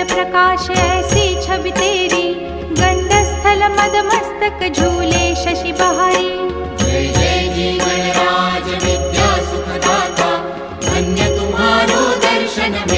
प्रकाश ऐसी छवि तेरी, गंडस्थल मदमस्तक झूले शशि बहारी। जय जय जीवन राज विद्या सुखदाता, धन्य तुम्हारो दर्शन में